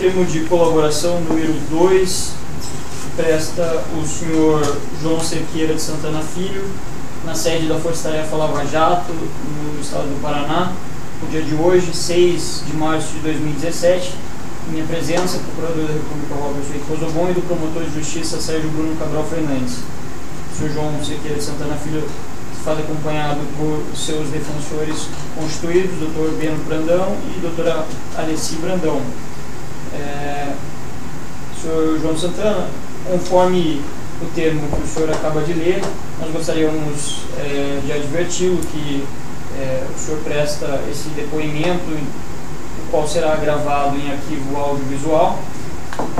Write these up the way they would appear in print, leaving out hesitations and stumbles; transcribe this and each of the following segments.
termo de colaboração número 2, presta o senhor João Cerqueira de Santana Filho, na sede da Força Tarefa Lava Jato, no estado do Paraná, no dia de hoje, 6 de março de 2017, em minha presença, Procurador da República Robert Rosobon e do Promotor de Justiça Sérgio Bruno Cabral Fernandes. O senhor João Cerqueira de Santana Filho faz acompanhado por seus defensores constituídos, Dr. Beno Brandão e doutora Alessi Brandão. Senhor João Santana, conforme o termo que o senhor acaba de ler, nós gostaríamos de adverti-lo que o senhor presta esse depoimento, o qual será gravado em arquivo audiovisual,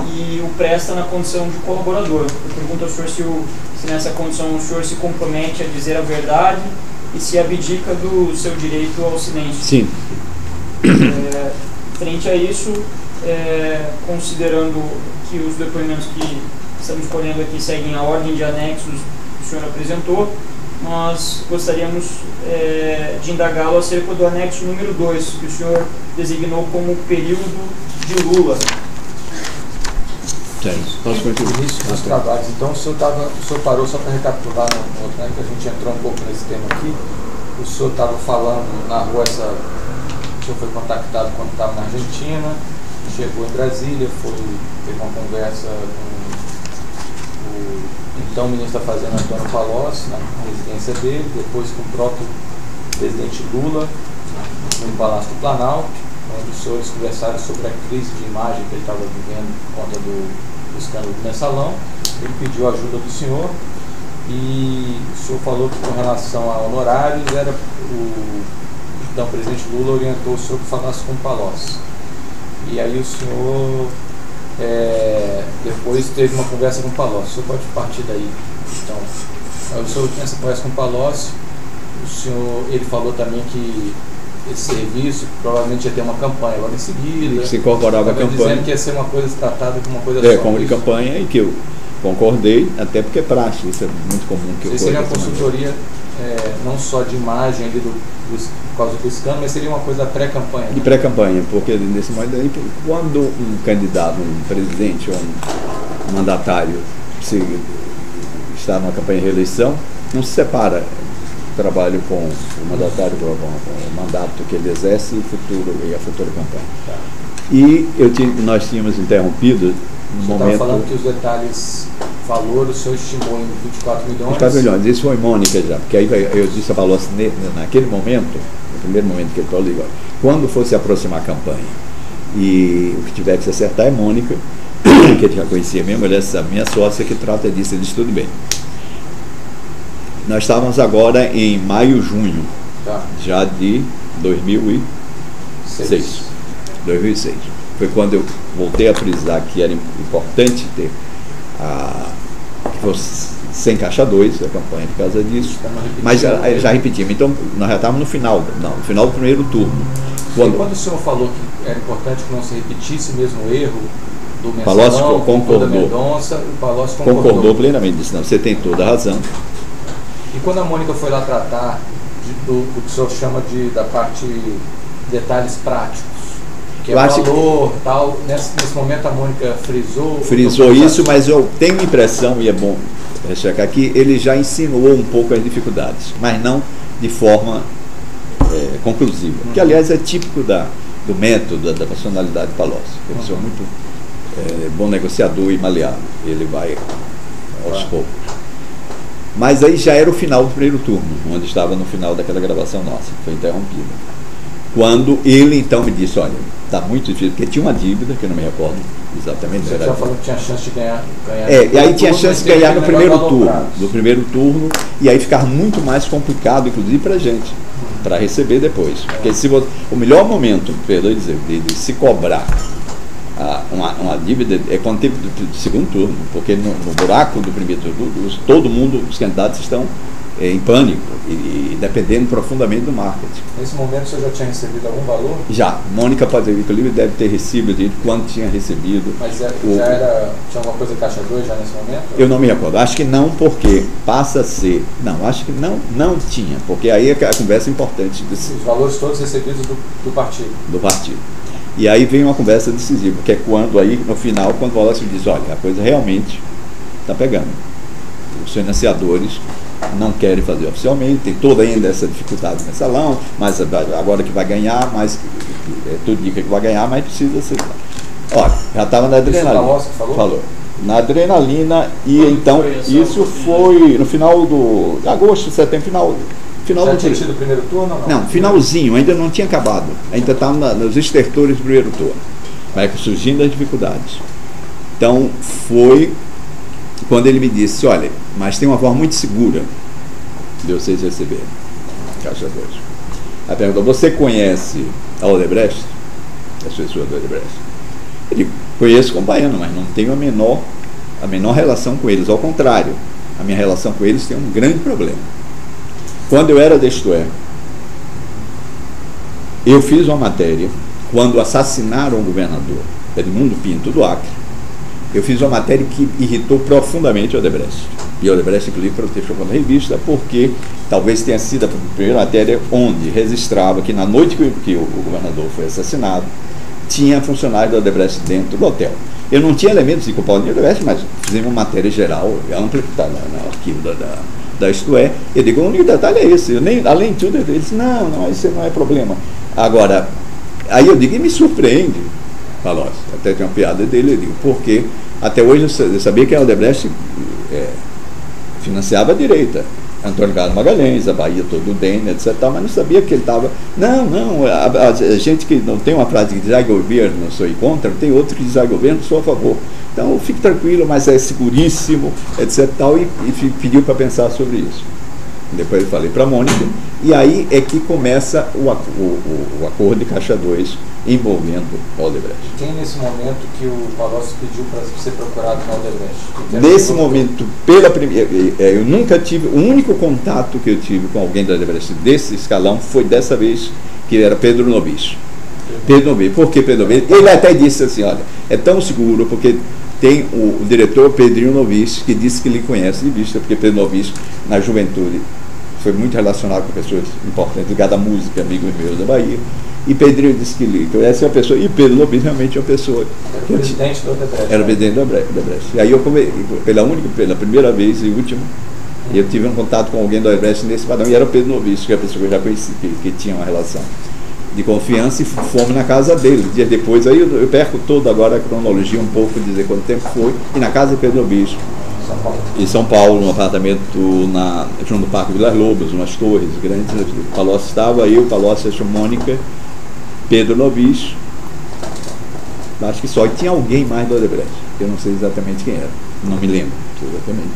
e o presta na condição de colaborador. Eu pergunto ao senhor se nessa condição o senhor se compromete a dizer a verdade e se abdica do seu direito ao silêncio. Sim. Frente a isso, considerando que os depoimentos que estamos colhendo aqui seguem a ordem de anexos que o senhor apresentou, nós gostaríamos de indagá-lo acerca do anexo número 2, que o senhor designou como período de Lula. Posso continuar? Início dos trabalhos. Então, o senhor parou, só para recapitular, que a gente entrou um pouco nesse tema aqui. O senhor estava falando na rua, o senhor foi contactado quando estava na Argentina, chegou em Brasília, teve uma conversa com o então ministro da Fazenda Antônio Palocci, na residência dele, depois com o próprio presidente Lula, no Palácio do Planalto, onde os senhores conversaram sobre a crise de imagem que ele estava vivendo por conta do escândalo do Mensalão. Ele pediu a ajuda do senhor e o senhor falou que, com relação a honorários, o então presidente Lula orientou o senhor que falasse com o Palocci. E aí o senhor depois teve uma conversa com o Palocci. O senhor pode partir daí. Então, o senhor tinha essa conversa com o Palocci, ele falou também que esse serviço provavelmente ia ter uma campanha logo em seguida. Se incorporava a campanha. Dizendo que ia ser uma coisa tratada como uma coisa só. Como de campanha, e que eu concordei, até porque é prático, isso é muito comum. Que seria uma consultoria não só de imagem ali por causa do escândalo, mas seria uma coisa pré-campanha. De pré-campanha, porque nesse momento, quando um candidato, um presidente ou um mandatário está numa campanha de reeleição, não se separa trabalho com o mandatário, com o mandato que ele exerce e a futura campanha. Tá. E nós tínhamos interrompido no momento... Você estava falando que os detalhes valor, o senhor estimou em 24 milhões. 24 milhões, isso foi Mônica já, porque aí eu disse a Palocci, naquele momento, no primeiro momento que ele falou, quando fosse aproximar a campanha, e o que tiver que se acertar é Mônica, que ele já conhecia mesmo, ela é a minha sócia que trata disso, ele disse tudo bem. Nós estávamos agora em maio, junho, já de 2006. 2006. Foi quando eu voltei a frisar que era importante ter que fosse sem caixa 2, a campanha por causa disso. Mas já repetimos. Então, nós já estávamos no final do primeiro turno. Quando o senhor falou que era importante que não se repetisse mesmo o erro do Mensalão, concordou. Mendonça, o Palocci concordou plenamente. Disse, não, você tem toda a razão. E quando a Mônica foi lá tratar do que o senhor chama da parte detalhes práticos, que é valor, tal, nesse momento a Mônica frisou isso, mas eu tenho a impressão, e é bom checar aqui, ele já insinuou um pouco as dificuldades, mas não de forma conclusiva, que aliás é típico do método, da personalidade de Palocci. Ele é muito bom negociador e maleável, ele vai aos poucos. Mas aí já era o final do primeiro turno, onde estava no final daquela gravação nossa, que foi interrompida. Quando ele então me disse, olha, está muito difícil, porque tinha uma dívida, que eu não me recordo exatamente. Você já falou que tinha chance de ganhar e aí tinha chance de ganhar no primeiro turno, e aí ficava muito mais complicado, inclusive para a gente, para receber depois. Porque o melhor momento, de se cobrar uma dívida é quando teve do segundo turno, porque no buraco do primeiro turno, todo mundo, os candidatos estão em pânico e dependendo profundamente do marketing. Nesse momento, o senhor já tinha recebido algum valor? Já. Mônica Pazevico-Livre deve ter recebido, quanto tinha recebido. Mas tinha alguma coisa caixa 2 já nesse momento? Eu não me recordo. Acho que não, porque passa a ser... Não, acho que não tinha, porque aí a conversa é importante. Os valores todos recebidos do partido? Do partido. E aí vem uma conversa decisiva, que é quando aí, no final, quando o Palocci diz, olha, a coisa realmente está pegando. Os financiadores não querem fazer oficialmente, tem toda ainda essa dificuldade no salão, mas agora que vai ganhar, mas tudo indica que vai ganhar, mas precisa ser. Olha, já estava na adrenalina. Isso o Palocci falou? Na adrenalina, e então isso foi no final de agosto, setembro, final Já do tinha tido o primeiro turno ou não? Não, finalzinho, ainda não tinha acabado. Ainda estava nos estertores do primeiro turno. Vai surgindo as dificuldades. Então, foi quando ele me disse, olha, mas tem uma forma muito segura de vocês receberem Caixa 2. Aí perguntou, você conhece a Odebrecht? As pessoas da Odebrecht? Eu digo, conheço como baiano, mas não tenho a menor relação com eles. Ao contrário, a minha relação com eles tem um grande problema. Quando eu era da Isto É, eu fiz uma matéria, quando assassinaram o governador Edmundo Pinto do Acre, eu fiz uma matéria que irritou profundamente o Odebrecht. E o Odebrecht, inclusive, protestou na revista, porque talvez tenha sido a primeira matéria onde registrava que na noite que o governador foi assassinado, tinha funcionários da Odebrecht dentro do hotel. Eu não tinha elementos de culpar o Odebrecht, mas fizemos uma matéria geral, ampla, que está no arquivo da Isto É. Eu digo, o único detalhe é esse. Além de tudo, ele disse, não, isso não é problema. Agora, aí eu digo, e me surpreende, Palocci, até tem uma piada dele, eu digo, porque até hoje eu sabia que a Odebrecht financiava a direita. Antônio Carlos Magalhães, a Bahia todo o DEM, etc. Mas não sabia que ele estava. A gente que não tem uma frase que diz ai governo, sou contra, tem outro que diz ai governo, sou a favor. Então fique tranquilo, mas é seguríssimo, etc. E pediu para pensar sobre isso. Depois eu falei para a Mônica, e aí é que começa o acordo de Caixa 2 envolvendo a Odebrecht. Quem nesse momento que o Palocci pediu para ser procurado na Odebrecht? Nesse momento, eu nunca tive, o único contato que eu tive com alguém da Odebrecht desse escalão foi dessa vez, que era Pedro Novis. Pedro Novis. Por que Pedro Novis? Ele até disse assim, olha, é tão seguro porque tem o diretor Pedrinho Novis, que disse que lhe conhece de vista, porque Pedro Novis, na juventude, foi muito relacionado com pessoas importantes, ligadas à música, amigos meus da Bahia. E Pedrinho disse que lhe conhece uma pessoa, e Pedro Novis realmente é uma pessoa. Era o presidente da Odebrecht. Era o presidente da Odebrecht. E aí eu, pela primeira vez e última, eu tive um contato com alguém da Odebrecht nesse padrão, e era o Pedro Novis, que é a pessoa que eu já conheci, que tinha uma relação de confiança, e fomos na casa dele. Dias depois, aí eu perco toda agora a cronologia um pouco, dizer quanto tempo foi, e na casa de Pedro Novis, em São Paulo, num apartamento junto do Parque Vilas Lobos, umas torres grandes. O Palocci estava, eu, Palocci, a Mônica, Pedro Novis, acho que só, e tinha alguém mais do Odebrecht, eu não sei exatamente quem era, não me lembro exatamente.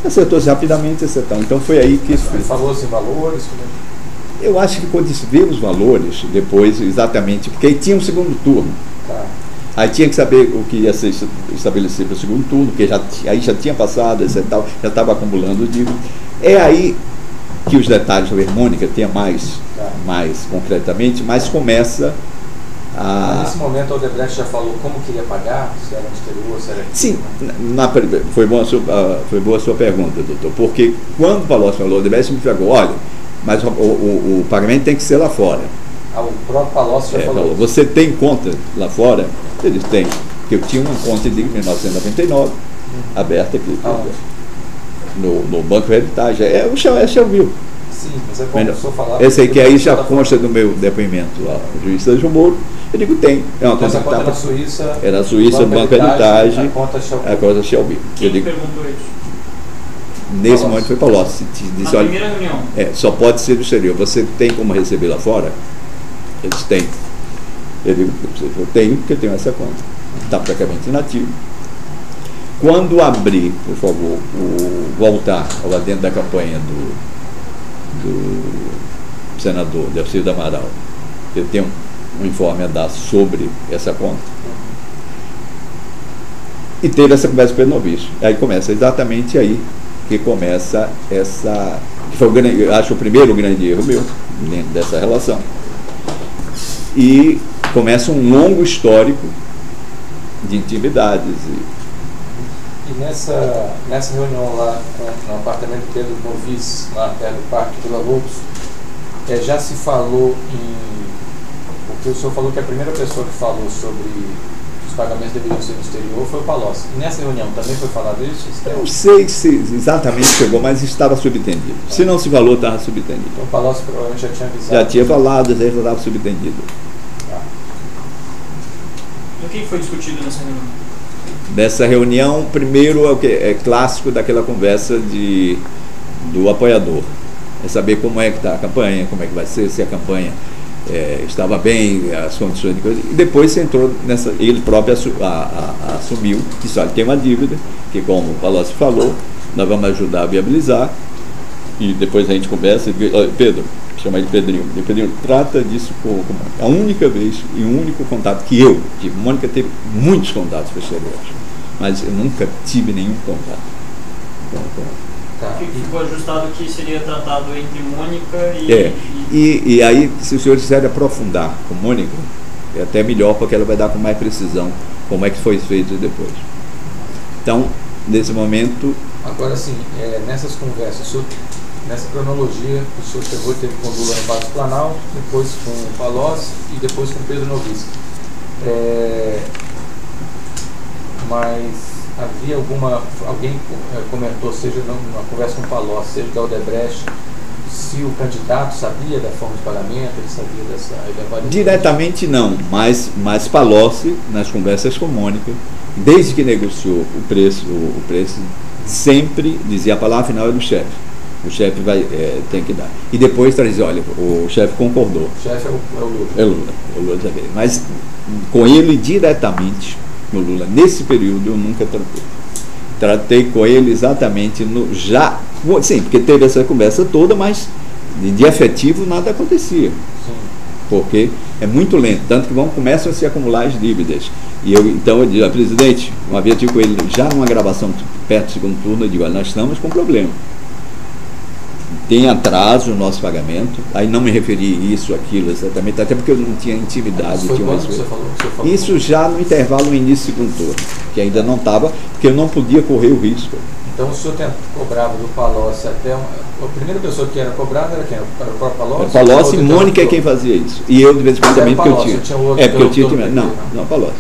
Acertou-se rapidamente, acertou. Então foi aí que... Ele falou-se em valores? Eu acho que quando se vê os valores, depois, exatamente, porque aí tinha um segundo turno. Tá. Aí tinha que saber o que ia ser estabelecido para o segundo turno, porque aí já tinha passado, etc. Já estava acumulando dívidas. É aí que os detalhes sobre a Mônica tenha mais concretamente, mas começa a... Mas nesse momento a Odebrecht já falou como queria pagar, se era no exterior, se era aqui? Sim, foi boa a sua pergunta, doutor, porque quando o Palocci falou, a Odebrecht me pegou, olha, mas o pagamento tem que ser lá fora. O próprio Palocci já falou. Você tem conta lá fora? Ele tem. Porque eu tinha uma conta de 1999 aberta aqui no Banco Heritage. É o Shelville. Sim, mas é como o senhor falava. Esse aí que aí já consta do meu depoimento ao juiz Sérgio Moro. Eu digo, tem. É uma conta que estava na Suíça. Era na Suíça, Banco Heritage. A conta Shelville. Quem perguntou isso? Nesse momento foi Palocci. Disse, na primeira reunião. Só pode ser do exterior. Você tem como receber lá fora? Eles têm. Eu digo, eu tenho, porque eu tenho essa conta. Está praticamente inativo. Quando abrir, por favor, voltar lá dentro da campanha do senador Delcídio Amaral, eu tenho um informe a dar sobre essa conta. E teve essa conversa com o Pedro Novis. Aí começa exatamente aí que começa essa... que foi eu acho o primeiro grande erro meu dentro dessa relação. E começa um longo histórico de intimidades. E nessa reunião lá no apartamento de Pedro Novis, lá perto do Parque Vila Lobos, já se falou em... Porque o senhor falou que a primeira pessoa que falou sobre os pagamentos deveriam ser no exterior foi o Palocci. E nessa reunião também foi falado isso? Eu não sei se exatamente chegou, mas estava subentendido. Se não se falou, estava subentendido. Então o Palocci provavelmente já tinha avisado. Já tinha falado, já estava subentendido. E o que foi discutido nessa reunião? Nessa reunião, primeiro é o que é clássico daquela conversa do apoiador. É saber como é que está a campanha, como é que vai ser, se a campanha estava bem, as condições de coisa. E depois você entrou nessa, ele próprio assumiu, disse, olha, tem uma dívida, que como o Palocci falou, nós vamos ajudar a viabilizar. E depois a gente conversa e diz, olha, Pedro, chama ele de Pedrinho. E Pedrinho trata disso como a única vez e o único contato que eu tive. Mônica teve muitos contatos posteriores, mas eu nunca tive nenhum contato. Ficou ajustado que seria tratado entre Mônica e aí, se os senhores quiserem aprofundar com Mônica, é até melhor, porque ela vai dar com mais precisão como é que foi feito depois. Então, nesse momento... Agora sim, nessas conversas, nessa cronologia, o senhor chegou e teve com o Lula no Palácio do Planalto, depois com o Palocci e depois com o Pedro Noviçki. Mas havia alguém comentou, seja numa conversa com o Palocci, seja da Odebrecht, se o candidato sabia da forma de pagamento, ele sabia dessa... Diretamente não, mas Palocci, nas conversas com Mônica, desde que negociou o preço sempre dizia a palavra final é do chefe. O chefe tem que dar. E depois trazia, olha, o chefe concordou. O chefe é o Lula. É o Lula também. Mas com ele diretamente, o Lula, nesse período, eu nunca tratei. Tratei com ele exatamente sim, porque teve essa conversa toda, mas de efetivo nada acontecia. Sim. Porque é muito lento, tanto que começam a se acumular as dívidas. E então eu digo, presidente, uma vez eu tive com ele já numa gravação perto do segundo turno, eu digo, olha, nós estamos com um problema. Tem atraso no nosso pagamento, aí não me referi isso, aquilo, exatamente, até porque eu não tinha intimidade. Você falou? Isso já no intervalo no início do segundo turno, que ainda não estava, porque eu não podia correr o risco. Então o senhor cobrava do Palocci até... A primeira pessoa que era cobrada era quem? Era o próprio Palocci? Palocci e Mônica é quem fazia isso. E eu, de vez em quando, também, porque eu tinha. Porque eu tinha... Não, Palocci.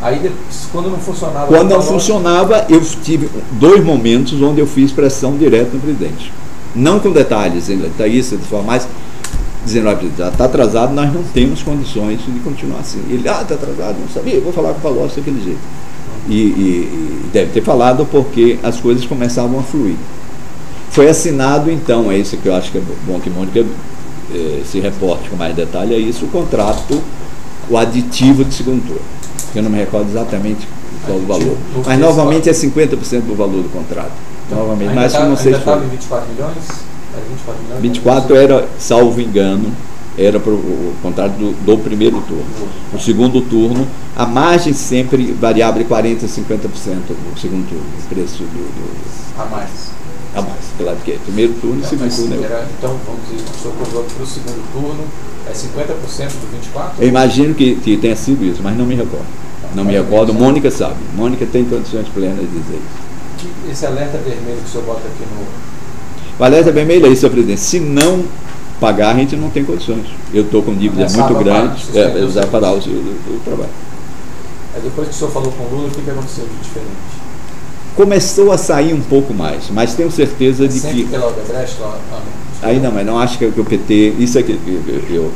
Aí, quando não funcionava... Quando não funcionava, eu tive 2 momentos onde eu fiz pressão direta no presidente. Não com detalhes, isso de forma mais... Dizendo, olha, presidente, está atrasado, nós não temos condições de continuar assim. Ele, está atrasado, não sabia, eu vou falar com o Palocci daquele jeito. E deve ter falado porque as coisas começavam a fluir. Foi assinado, então, é isso que eu acho que é bom que Mônica se reporte com mais detalhe, é isso, o contrato, o aditivo de segundo turno. Eu não me recordo exatamente qual o valor. Mas, novamente, é 50% do valor do contrato. Novamente, mas não sei se estava em 24 milhões? Era 24 milhões? 24 era, salvo engano, era para o contrato do primeiro turno. O segundo turno, a margem sempre variava de 40% a 50% do segundo turno, o preço A mais, claro que é. Primeiro turno e segundo turno. Então, vamos dizer, o senhor cobrou para o segundo turno, é 50% do 24? Eu imagino que tenha sido isso, mas não me recordo. Não me recordo, Mônica sabe. Mônica tem condições plenas de dizer isso. Esse alerta vermelho que o senhor bota aqui no... O alerta vermelho é isso, senhor presidente. Se não pagar, a gente não tem condições. Eu estou com dívidas muito grandes, já parar o trabalho. Aí depois que o senhor falou com o Lula, o que aconteceu de diferente? Começou a sair um pouco mais, mas tenho certeza de sempre que... pela Odebrecht? Aí não, mas não acho que o PT... Isso aqui, eu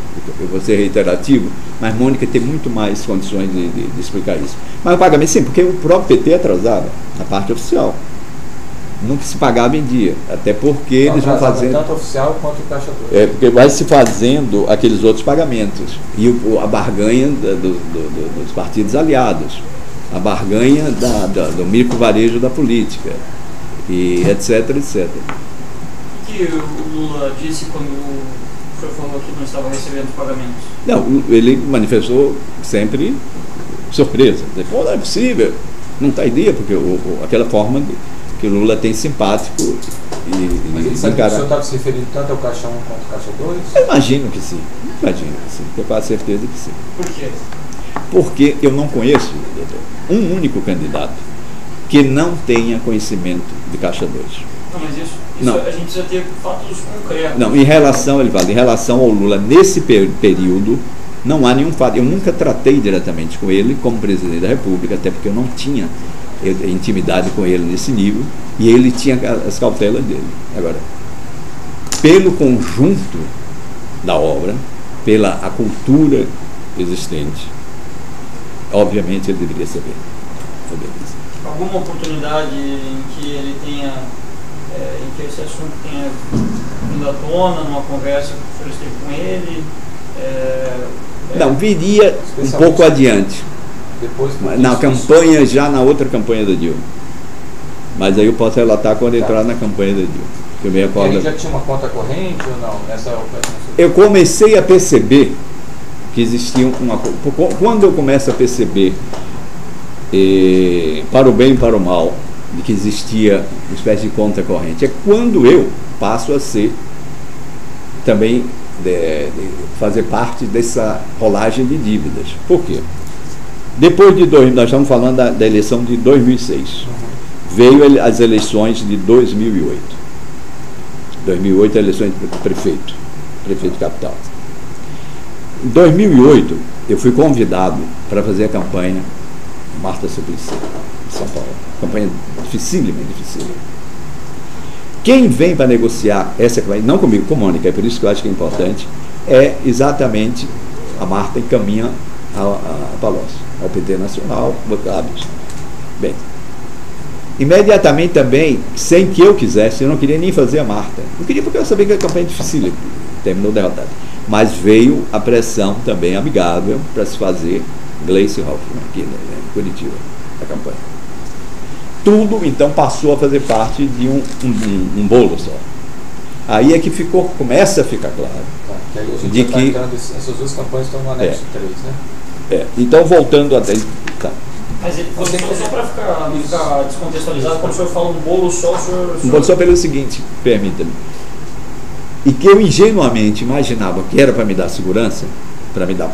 vou ser reiterativo, mas Mônica tem muito mais condições de explicar isso. Mas o pagamento, sim, porque o próprio PT atrasava na parte oficial. Nunca se pagava em dia, até porque eles vão fazendo... Tanto oficial quanto o Caixa 2. Porque vai se fazendo aqueles outros pagamentos. E a barganha dos partidos aliados, a barganha do microvarejo da política, e etc, etc. O que o Lula disse quando o senhor falou que não estava recebendo pagamentos? Não, ele manifestou sempre surpresa. Pô, não é possível, não está em dia, porque aquela forma que o Lula tem simpático Mas ele sabe que o senhor estava se referindo tanto ao Caixa 1 quanto ao Caixa 2? Eu imagino que sim, tenho quase certeza que sim. Por quê? Porque eu não conheço, doutor, um único candidato que não tenha conhecimento de Caixa 2. Não, mas isso não. A gente precisa ter fatos concretos. Não, em relação ao Lula, nesse período, Não há nenhum fato. Eu nunca tratei diretamente com ele como presidente da República, até porque eu não tinha intimidade com ele nesse nível, e ele tinha as cautelas dele. Agora, pelo conjunto da obra, pela a cultura existente, obviamente ele deveria saber. Alguma oportunidade em que ele tenha, em que esse assunto tenha vindo à tona, numa conversa que o senhor esteve com ele? Não, viria um pouco adiante. Depois Na campanha, já na outra campanha da Dilma. Mas aí eu posso relatar quando entrar na campanha da Dilma. Eu me recordo. Ele já tinha uma conta corrente ou não? Eu comecei a perceber que existia uma... Quando eu começo a perceber, para o bem e para o mal, de que existia uma espécie de conta corrente, é quando eu passo a ser também de fazer parte dessa rolagem de dívidas. Por quê? Depois de nós estamos falando da eleição de 2006. Veio as eleições de 2008. 2008 a eleição de prefeito de capital. Em 2008 eu fui convidado para fazer a campanha Marta Suplicy, em São Paulo. Campanha dificílima. Quem vem para negociar essa campanha, não comigo, com Mônica, é por isso que eu acho que é importante, é exatamente a Marta encaminha a Palocci, ao PT Nacional, votados. Bem, imediatamente também, sem que eu quisesse, eu não queria nem fazer a Marta. Não queria porque eu sabia que a campanha é difícil, terminou derrotada. Mas veio a pressão também amigável para se fazer Gleice Hoffmann, aqui em Curitiba, a campanha. Tudo, então, passou a fazer parte de um bolo só. Aí é que começa a ficar claro. De que essas duas campanhas estão no anexo 3, né? Então, voltando até... Tá. Mas só para ficar descontextualizado, quando o senhor fala um bolo só, o senhor... Um bolo só pelo seguinte, permita-me. E que eu ingenuamente imaginava que era para me dar segurança,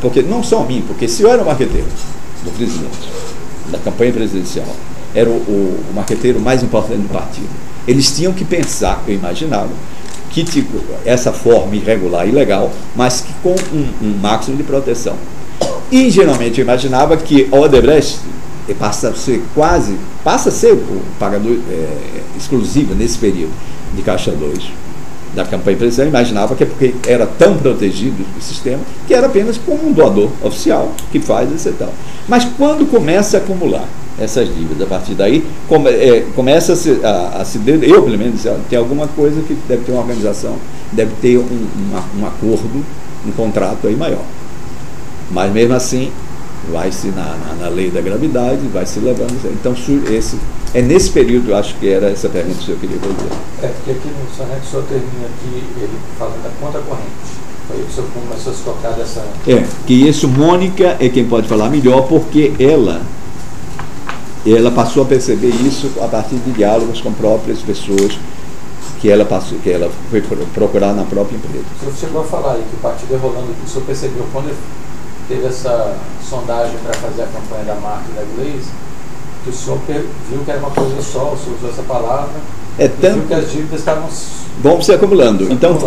porque não só a mim, porque se eu era o marqueteiro do presidente, da campanha presidencial, era o marqueteiro mais importante do partido. Eles tinham que pensar, eu imaginava, que tipo, essa forma irregular e ilegal, mas que com um máximo de proteção. Ingenuamente eu imaginava que a Odebrecht passa a ser o pagador exclusivo nesse período de Caixa 2 da campanha presidencial. Eu imaginava que é porque era tão protegido o sistema que era apenas como um doador oficial que faz esse tal. Mas quando começa a acumular essas dívidas, a partir daí começa a se eu pelo menos tem alguma coisa que deve ter uma organização, deve ter um acordo, um contrato aí maior. Mas mesmo assim vai-se na lei da gravidade, vai se levando. Então é nesse período, eu acho que era essa pergunta que eu queria fazer. Porque aqui no soneto o senhor termina aqui ele falando da conta corrente. Foi o senhor começou a se tocar dessa... que isso Mônica é quem pode falar melhor, porque ela passou a perceber isso a partir de diálogos com próprias pessoas que ela foi procurar na própria empresa. O senhor chegou a falar aí que o partido é rolando, o senhor percebeu quando teve essa sondagem para fazer a campanha da Marta e da Gleice, que o senhor viu que era uma coisa só, o senhor usou essa palavra, viu que as dívidas estavam... Vão se acumulando. Então,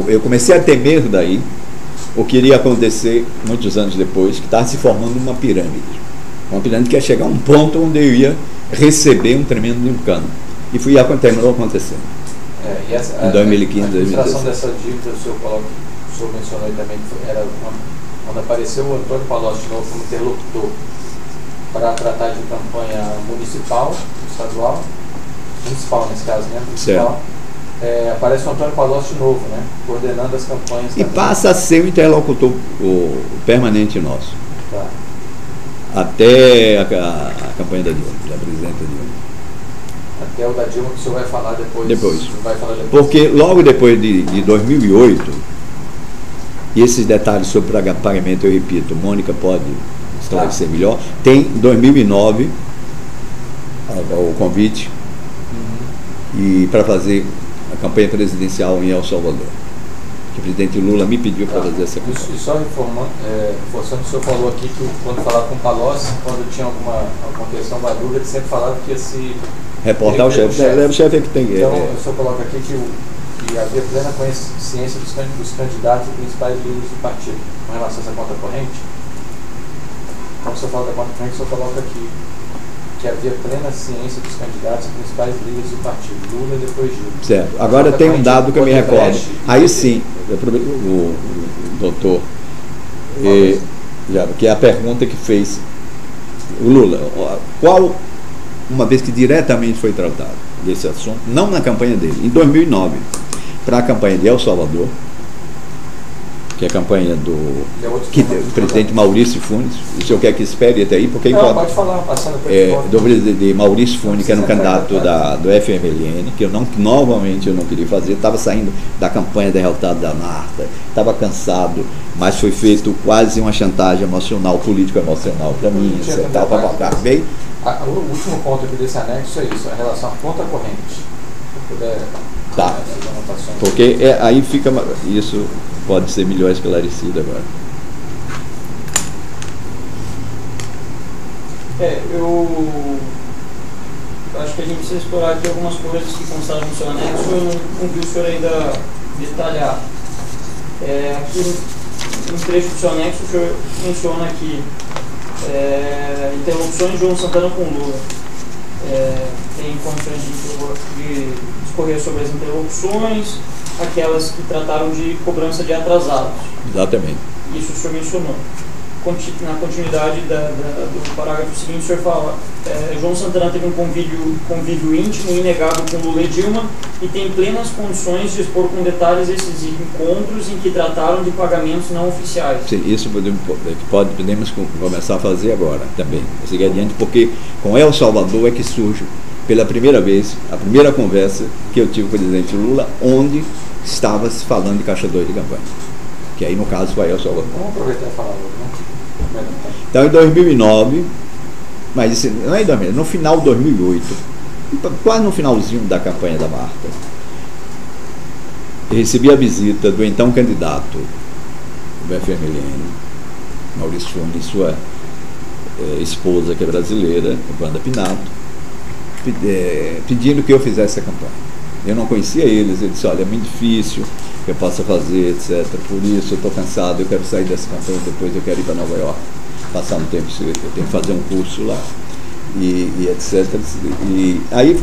eu comecei a ter medo daí, o que iria acontecer muitos anos depois, que estava se formando uma pirâmide. Uma pirâmide que ia chegar a um ponto onde eu ia receber um tremendo encano. E terminou acontecendo. Em 2015, a administração dessa dívida, o senhor mencionou aí também, que era quando apareceu o Antônio Palocci de novo como interlocutor para tratar de campanha municipal, estadual, municipal nesse caso, né? Municipal. Aparece o Antônio Palocci de novo, né? Coordenando as campanhas. E passa a ser o interlocutor permanente nosso. Tá. Até a campanha da Dilma, da presidenta Dilma. Até o da Dilma que o senhor vai falar depois. Vai falar depois. Porque logo depois de 2008, e esses detalhes sobre pagamento, eu repito, Mônica pode esclarecer melhor, tem 2009 o convite e para fazer a campanha presidencial em El Salvador. Que o presidente Lula me pediu para fazer essa campanha. E só reforçando, o senhor falou aqui que quando falava com o Palocci, quando tinha alguma questão da dúvida, ele sempre falava que ia se reportar o chefe. O chefe é que tem. Então, o senhor coloca aqui que havia plena consciência dos candidatos e principais líderes do partido. com relação a essa conta corrente, quando você fala da conta corrente, você coloca aqui que havia plena ciência dos candidatos e principais líderes do partido, Lula e depois Gil. Certo. Agora tem um dado que eu me recordo. Aí sim, o doutor, que é a pergunta que fez o Lula, qual, uma vez que diretamente foi tratado desse assunto, não na campanha dele, em 2009, para a campanha de El Salvador, que é a campanha do presidente Maurício Funes. O senhor quer que espere até aí? Porque não, pode falar, passando de Maurício Funes, que era um candidato do FMLN, que novamente eu não queria fazer, estava saindo da campanha derrotada da Marta, estava cansado, mas foi feito quase uma chantagem emocional, político-emocional para mim, bem. O último ponto aqui desse anexo é isso, a relação à conta corrente. Se puder, tá. Porque aí fica isso. Pode ser melhor esclarecido agora. Eu acho que a gente precisa explorar aqui algumas coisas que constaram no seu anexo. Eu não vi o senhor ainda detalhar. Aqui no trecho do seu anexo, o senhor menciona aqui interlocuções de João Santana com Lula. Tem condições de discorrer sobre as interlocuções, aquelas que trataram de cobrança de atrasados. Exatamente. Isso o senhor mencionou. Na continuidade do parágrafo seguinte, o senhor fala: João Santana teve um convívio íntimo e inegável com Lula e Dilma e tem plenas condições de expor com detalhes esses encontros em que trataram de pagamentos não oficiais. Sim, isso podemos começar a fazer agora também, seguir adiante, porque com El Salvador é que surge pela primeira vez, a primeira conversa que eu tive com o presidente Lula, onde estava se falando de caixa 2 de campanha, que aí no caso foi El Salvador. Vamos aproveitar e falar logo, né? Então em 2009, mas não é em 2009, no final de 2008, quase no finalzinho da campanha da Marta, eu recebi a visita do então candidato do FMLN, Maurício Funes, sua esposa, que é brasileira, Wanda Pinato, pedindo que eu fizesse a campanha. Eu não conhecia eles, eu disse: olha, é muito difícil que eu possa fazer, etc. Por isso eu estou cansado, eu quero sair dessa campanha, depois eu quero ir para Nova York, passar um tempo, eu tenho que fazer um curso lá, e etc. E aí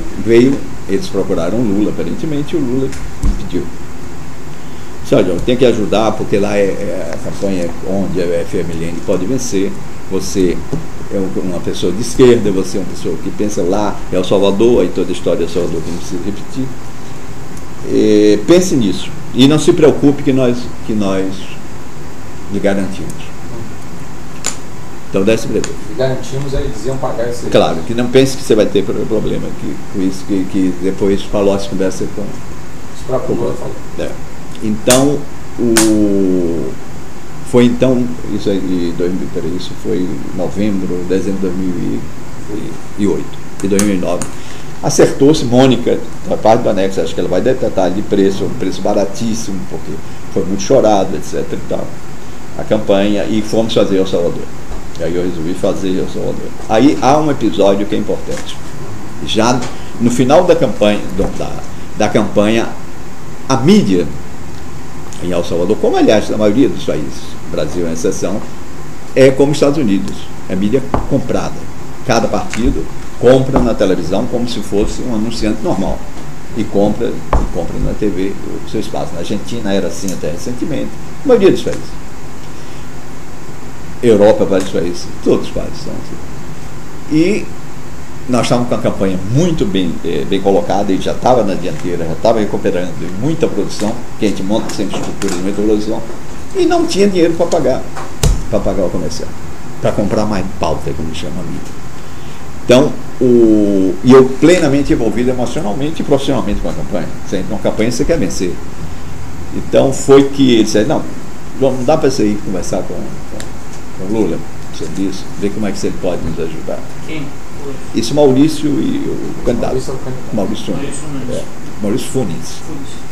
eles procuraram o Lula, aparentemente, e o Lula me pediu. Disse: olha, eu tenho que ajudar, porque lá é a campanha onde a FMLN pode vencer, você é uma pessoa de esquerda, você é uma pessoa que pensa lá, é El Salvador, aí toda a história de El Salvador que não precisa repetir. Pense nisso e não se preocupe que nós lhe garantimos. Então desse breve. E garantimos, aí eles iam pagar esse. Claro, que não pense que você vai ter problema com isso, que depois falou as conversas com. Os próprios Lula falou. Então foi então, isso foi em novembro, dezembro de 2008 e 2009. Acertou-se, Mônica, da parte do anexo, acho que ela vai detalhar de preço, um preço baratíssimo, porque foi muito chorado, etc. e tal, a campanha, e fomos fazer El Salvador. E aí eu resolvi fazer El Salvador. Aí há um episódio que é importante. Já no final da campanha, a mídia em El Salvador, como aliás na maioria dos países, Brasil é uma exceção, é como os Estados Unidos, é mídia comprada. Cada partido compra na televisão como se fosse um anunciante normal e compra na TV o seu espaço. Na Argentina era assim até recentemente, a maioria dos países. Europa, vários países, todos os países são assim. E nós estávamos com a campanha muito bem colocada, e já estava na dianteira, já estava recuperando muita produção, que a gente monta sempre estruturas de muita produção, e não tinha dinheiro para pagar o comercial, para comprar mais pauta, como chama a mídia. Então, e eu plenamente envolvido emocionalmente e profissionalmente com a campanha. Uma campanha você quer vencer. Então foi que ele disse: não dá para você ir conversar com o Lula sobre isso, ver como é que ele pode nos ajudar. Quem? Isso, Maurício e o candidato. Maurício Funes,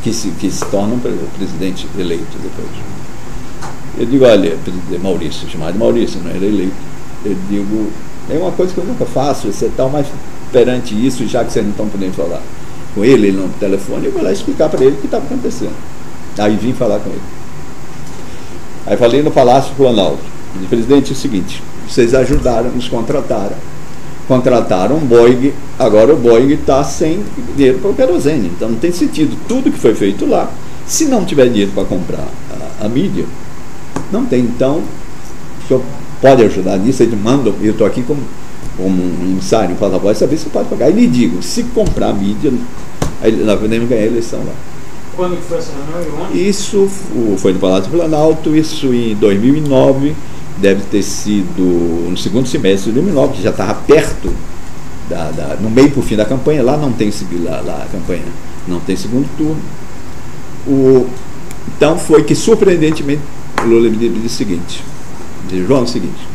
que se torna o presidente eleito depois. Eu digo: olha, Maurício, chamado de Maurício, não era eleito. Eu digo: é uma coisa que eu nunca faço, você tal, mas perante isso, já que vocês não estão podendo falar com ele no telefone, eu vou lá explicar para ele o que estava acontecendo. Aí vim falar com ele. Aí falei no Palácio Planalto. Disse, presidente, é o seguinte, vocês ajudaram, nos contrataram um Boeing, agora o Boeing está sem dinheiro para o querosene, então não tem sentido. Tudo que foi feito lá, se não tiver dinheiro para comprar a mídia, não tem. Então, o senhor pode ajudar nisso, eles mandam, eu estou aqui como um emissário, para saber se pode pagar. E lhe digo, se comprar a mídia, aí nós podemos ganhar a eleição lá. Quando que foi essa reunião? Isso foi no Palácio Planalto, isso em 2009, deve ter sido no segundo semestre de 2009, que já estava perto, no meio para o fim da campanha. Lá não tem lá a campanha, não tem segundo turno. Então foi que, surpreendentemente, o Lula me disse o seguinte, João, é o seguinte,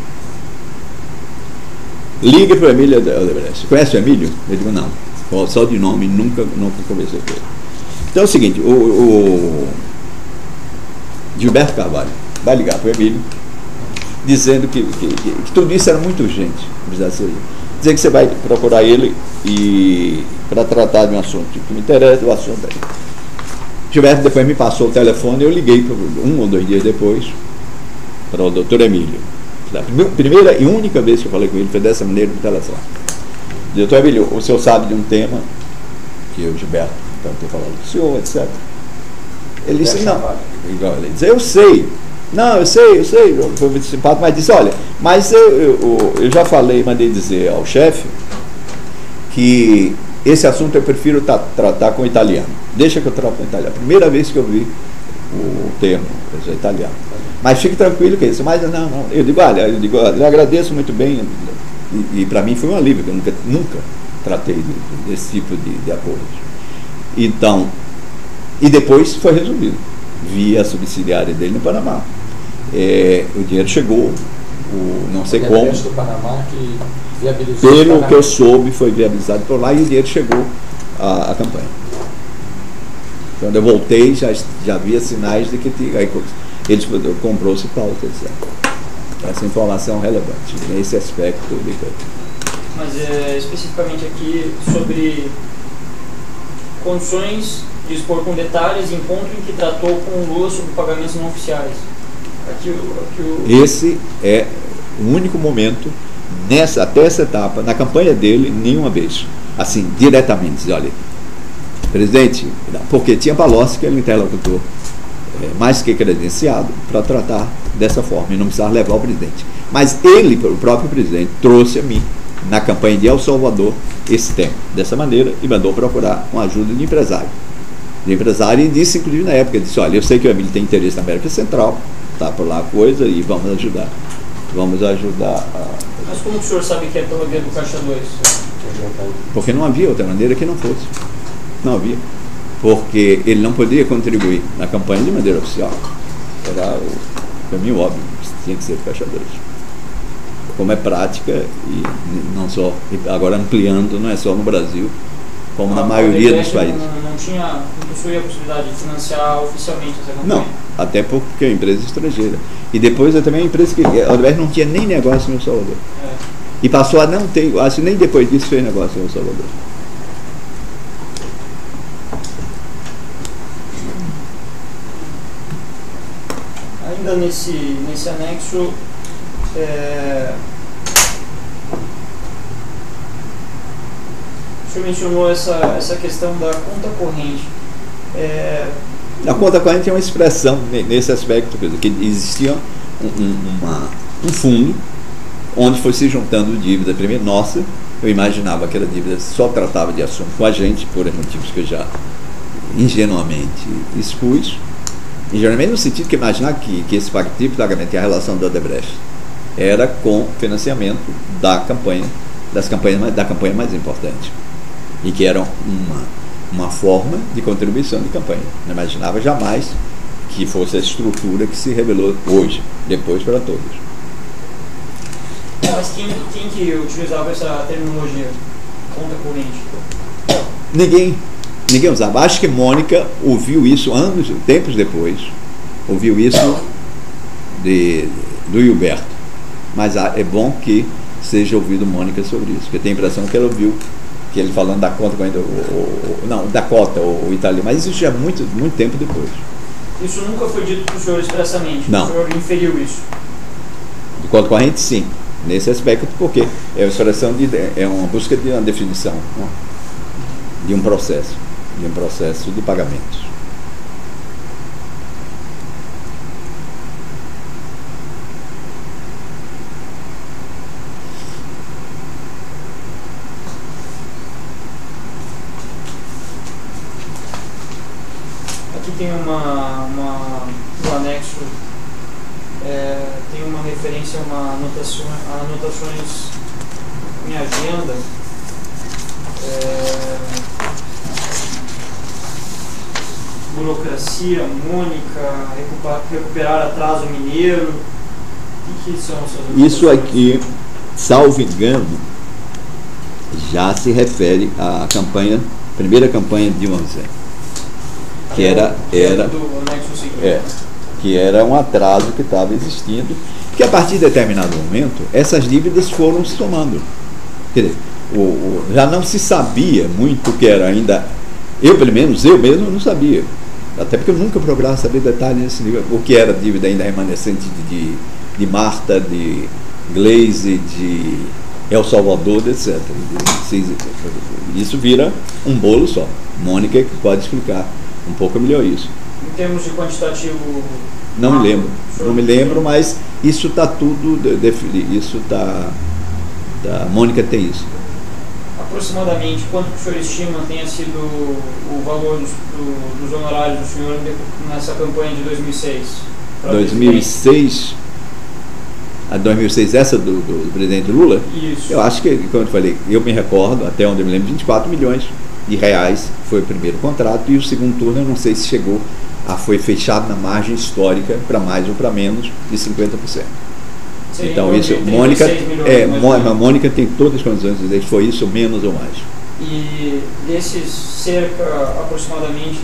liga para o Emílio Odebrecht. Conhece o Emílio? Eu digo, não, só de nome, nunca conversei com ele. Então é o seguinte, o Gilberto Carvalho vai ligar para o Emílio, dizendo que tudo isso era muito urgente, dizer que você vai procurar ele para tratar de um assunto que me interessa, o assunto aí. Gilberto depois me passou o telefone, eu liguei 1 ou 2 dias depois para o doutor Emílio. A primeira e única vez que eu falei com ele foi dessa maneira no telefone. Doutor Emílio, o senhor sabe de um tema que o Gilberto tentou falar do senhor, etc. Ele disse, não. Ele disse, eu sei. Não, eu sei, foi muito simpático, mas disse, olha, mas eu já falei, mandei dizer ao chefe que esse assunto eu prefiro tratar com o italiano. Deixa que eu trato com o italiano. A primeira vez que eu vi o termo, eu sou italiano. Mas fique tranquilo que é isso. Mas não. Eu digo, olha, eu agradeço muito bem, e para mim foi um alívio, que eu nunca tratei desse tipo de acordo. Então, e depois foi resolvido, via a subsidiária dele no Panamá. O dinheiro chegou, não sei como. Do Panamá que viabilizou. Pelo que eu soube, foi viabilizado por lá e o dinheiro chegou à campanha. Quando eu voltei, já havia sinais de que eles comprou-se pauta, etc. Essa informação é relevante nesse aspecto. Mas especificamente aqui sobre condições de expor com detalhes encontro em que tratou com o Lula sobre pagamentos não oficiais. Esse é o único momento até essa etapa, na campanha dele, nenhuma vez, assim, diretamente, dizer, olha, presidente, porque tinha Palocci, que era um interlocutor mais que credenciado para tratar dessa forma, e não precisava levar o presidente. Mas ele, o próprio presidente, trouxe a mim, na campanha de El Salvador, esse tema, dessa maneira, e mandou procurar uma ajuda de empresário. E disse, inclusive na época, disse, olha, eu sei que o Emílio tem interesse na América Central, está por lá a coisa, e vamos ajudar. Mas como o senhor sabe que é pela via do Caixa 2? Porque não havia outra maneira que não fosse. Não havia. Porque ele não poderia contribuir na campanha de maneira oficial. Era o caminho óbvio, tinha que ser do Caixa 2. Como é prática, e não só, agora ampliando, não é só no Brasil, como na maioria dos países. Não possuía a possibilidade de financiar oficialmente essa campanha? Não, até porque é uma empresa estrangeira. E depois é também uma empresa que a Odebrecht não tinha nem negócio no El Salvador. E passou a não ter, acho que nem depois disso fez negócio no El Salvador. Ainda nesse anexo, o senhor mencionou essa questão da conta corrente. A conta corrente é uma expressão nesse aspecto, que existia um fundo onde foi se juntando dívida. Primeiro, nossa, eu imaginava que a dívida só tratava de assunto com a gente, por motivos que eu já ingenuamente expus. Ingenuamente no sentido que imaginar que esse tipo de pagamento e a relação da Odebrecht era com financiamento da campanha mais importante, e que era uma forma de contribuição de campanha. Não imaginava jamais que fosse a estrutura que se revelou hoje, depois para todos. Mas quem que utilizava essa terminologia, conta corrente? Ninguém usava. Acho que Mônica ouviu isso tempos depois, ouviu isso do Gilberto. Mas é bom que seja ouvido Mônica sobre isso, porque tem a impressão que ela ouviu que ele falando da conta, da cota, o italiano, mas isso já é muito tempo depois. Isso nunca foi dito para o senhor expressamente? Não. O senhor inferiu isso? De conta corrente, sim. Nesse aspecto, porque é uma expressão é uma busca de uma definição, né? De um processo de pagamentos. Aqui tem no anexo, tem uma referência a anotações em agenda. Burocracia, Mônica, recuperar atraso mineiro. O que são essas anotações? Isso aqui, salvo engano, já se refere à primeira campanha de Dilma Rousseff, que era do anexo seguinte. Que era um atraso que estava existindo, que a partir de determinado momento essas dívidas foram se tomando. Quer dizer, já não se sabia muito o que era ainda, eu mesmo não sabia, até porque eu nunca procurava saber detalhes nesse nível, o que era dívida ainda remanescente de Marta, de Gleisi, de El Salvador, etc. Isso vira um bolo só. Mônica que pode explicar um pouco melhor isso. Em termos de quantitativo... Não me lembro, mas isso está tudo definido. Isso está... A Mônica tem isso. Aproximadamente, quanto que o senhor estima tenha sido o valor dos honorários do senhor nessa campanha de 2006? 2006... A 2006, essa do presidente Lula? Isso. Eu acho que, como eu falei, eu me recordo, até onde eu me lembro, 24 milhões de reais foi o primeiro contrato, e o segundo turno eu não sei se chegou foi fechado na margem histórica para mais ou para menos de 50%. Seria então isso, Mônica tem todas as condições de dizer que foi isso, menos ou mais. E desses cerca, aproximadamente,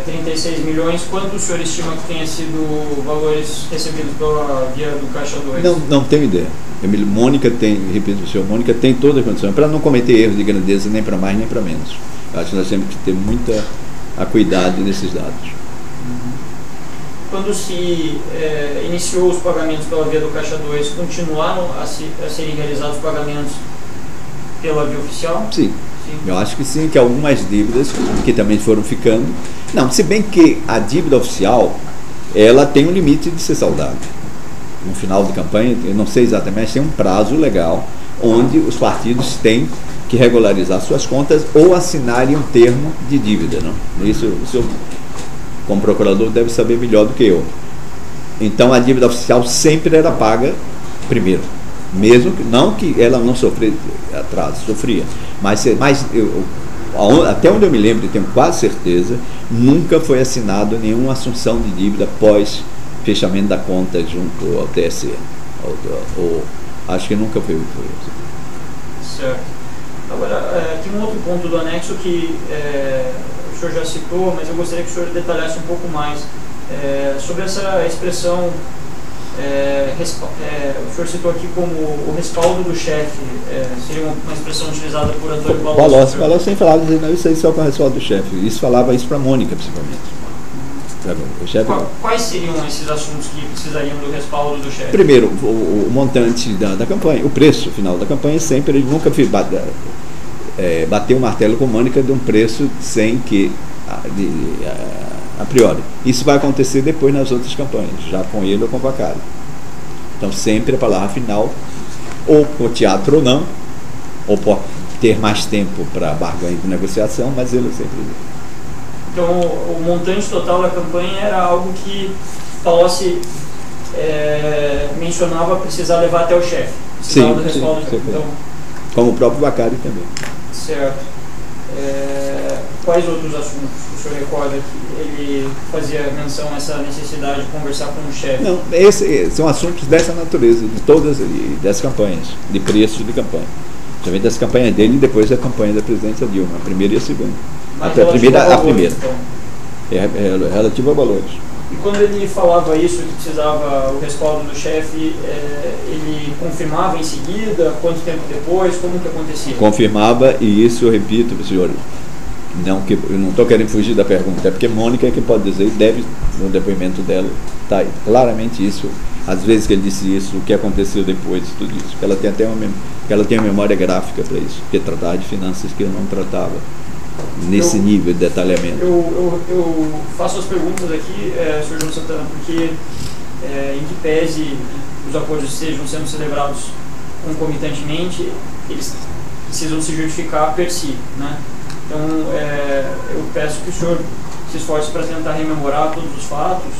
36 milhões, quanto o senhor estima que tenha sido valores recebidos pela via do Caixa 2? Não tenho ideia. Mônica tem, repito o senhor, Mônica tem todas as condições para não cometer erros de grandeza nem para mais nem para menos. Eu acho que nós temos que ter muita cuidado nesses dados. Quando se iniciou os pagamentos pela via do Caixa 2, continuaram a serem realizados pagamentos pela via oficial? Sim. Eu acho que sim, que algumas dívidas que também foram ficando. Não, se bem que a dívida oficial, ela tem um limite de ser saldada. No final de campanha, eu não sei exatamente, mas tem um prazo legal onde os partidos têm que regularizar suas contas ou assinarem um termo de dívida. Não? Isso o senhor, como procurador, deve saber melhor do que eu. Então a dívida oficial sempre era paga primeiro. Mesmo que não que ela não sofresse atraso, sofria. Mas até onde eu me lembro, e tenho quase certeza, nunca foi assinado nenhuma assunção de dívida pós fechamento da conta junto ao TSE. Acho que nunca foi isso. Certo. Agora, tem um outro ponto do anexo que o senhor já citou, mas eu gostaria que o senhor detalhasse um pouco mais sobre essa expressão. O senhor citou aqui como o respaldo do chefe, seria uma expressão utilizada por Antônio Palocci. Palocci sempre falava, não, isso aí só com o respaldo do chefe. Isso falava isso para Mônica, principalmente. O chefe... Quais seriam esses assuntos que precisariam do respaldo do chefe? Primeiro, o montante da campanha, o preço final da campanha, sempre, ele nunca bateu o martelo com Mônica de um preço sem que... a priori. Isso vai acontecer depois nas outras campanhas, já com ele ou com o Vacari. Então sempre a palavra final, ou com teatro ou não, ou pode ter mais tempo para barganha de negociação, mas ele sempre diz. Então o montante total da campanha era algo que Palocci mencionava precisar levar até o chefe. Sim, então, como o próprio Vacari também. Certo. Quais outros assuntos o senhor recorda que ele fazia menção a essa necessidade de conversar com o chefe? Não, esses são assuntos dessa natureza, de todas das campanhas, de preço de campanha. Também das campanhas dele e depois da campanha da presidência Dilma, a primeira e a segunda. Mas a primeira. Então. É relativo a valores. E quando ele falava isso, que precisava o respaldo do chefe, ele confirmava em seguida? Quanto tempo depois? Como que acontecia? Confirmava, e isso eu repito, senhor, Não, que eu não estou querendo fugir da pergunta, é porque Mônica é que pode dizer, deve, no depoimento dela, está claramente isso, às vezes que ele disse isso, o que aconteceu depois, tudo isso, que ela tem até que ela tem uma memória gráfica para isso, porque tratava de finanças que eu não tratava nesse nível de detalhamento. Eu faço as perguntas aqui, Sr. João Santana, porque em que pese os acordos estejam sendo celebrados concomitantemente, eles precisam se justificar per si, né? Então, eu peço que o senhor se esforce para tentar rememorar todos os fatos.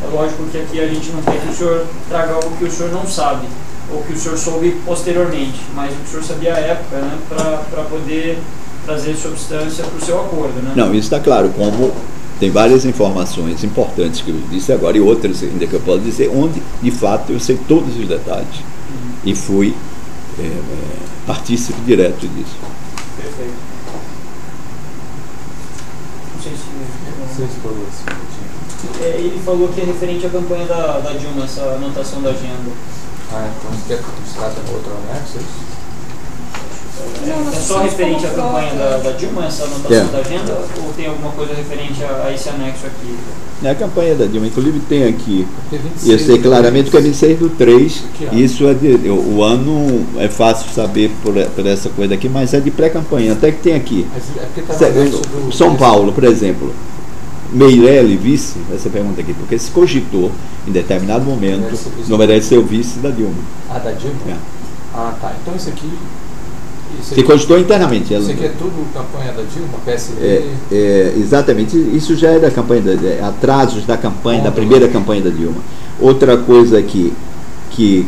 É lógico que aqui a gente não quer que o senhor traga algo que o senhor não sabe, ou que o senhor soube posteriormente, mas o que o senhor sabia à época, né, para poder trazer substância para o seu acordo, né? Não, isso está claro, como tem várias informações importantes que eu disse agora, e outras ainda que eu posso dizer, onde, de fato, eu sei todos os detalhes. E fui partícipe direto disso. Perfeito. Ele falou que é referente à campanha da Dilma, essa anotação da agenda. Então você quer que trata no outro anexo? É só referente à campanha da Dilma, essa anotação da agenda, ou tem alguma coisa referente a esse anexo aqui? É a campanha da Dilma, inclusive tem aqui, eu sei claramente que é 26/3, isso é o ano é fácil saber por essa coisa aqui, mas é de pré-campanha, até que tem aqui. São Paulo, por exemplo, Meirelli, vice, essa pergunta aqui, porque se cogitou em determinado momento, não merece ser o vice da Dilma. Da Dilma? Tá, então isso aqui... Se cogitou internamente. Isso aqui é tudo campanha da Dilma, PSB? Exatamente, isso já é da campanha, atrasos da campanha, da primeira campanha da Dilma. Outra coisa aqui, que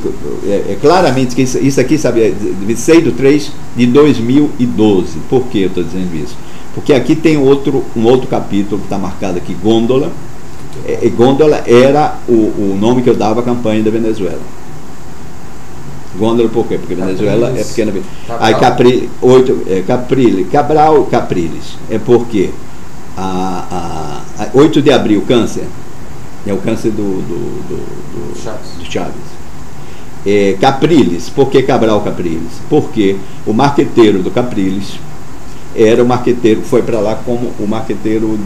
claramente, que isso aqui, sabe, é 26/3 de 2012. Por que eu estou dizendo isso? Porque aqui tem um outro capítulo que está marcado aqui, Gôndola. Gôndola era o nome que eu dava à campanha da Venezuela. Gôndola por quê? Porque Venezuela é pequena. Aí Capriles. É porque 8 de abril, câncer. É o câncer do Chaves. Capriles. Por que Cabral Capriles? Porque o marqueteiro do Capriles era o marqueteiro, foi para lá como o marqueteiro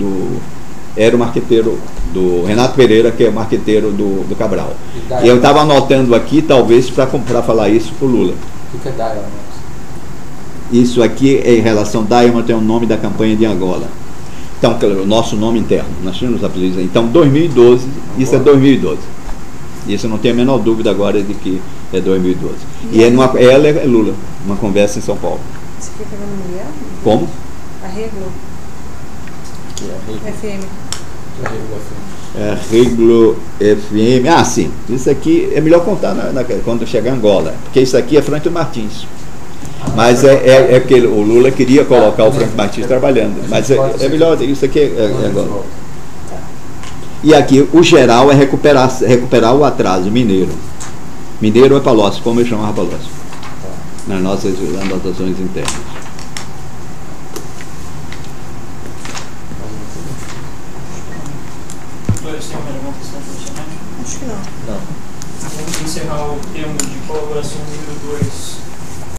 era o marqueteiro do Renato Pereira, que é o marqueteiro do Cabral. E eu estava anotando aqui, talvez, para falar isso para o Lula. O que é Diamond? Isso aqui é em relação a Diamond, é o nome da campanha de Angola. Então, o nosso nome interno, nós temos apelidos aí. Então, 2012, isso é 2012. Isso eu não tenho a menor dúvida agora de que é 2012. E ela é Lula, uma conversa em São Paulo. Você quer pegar no Miguel? Como? Arreglo. FM. Arreglo FM. Sim. Isso aqui é melhor contar quando chegar em Angola. Porque isso aqui é Franco Martins. Mas é que o Lula queria colocar o Franco Martins trabalhando. Mas é melhor, isso aqui é Angola. E aqui o geral é recuperar o atraso mineiro. Mineiro é Palocci, como eu chamava Palocci. Nas nossas anotações internas. Tem alguma questão funcional? Acho que não. Vamos encerrar o termo de colaboração número 2.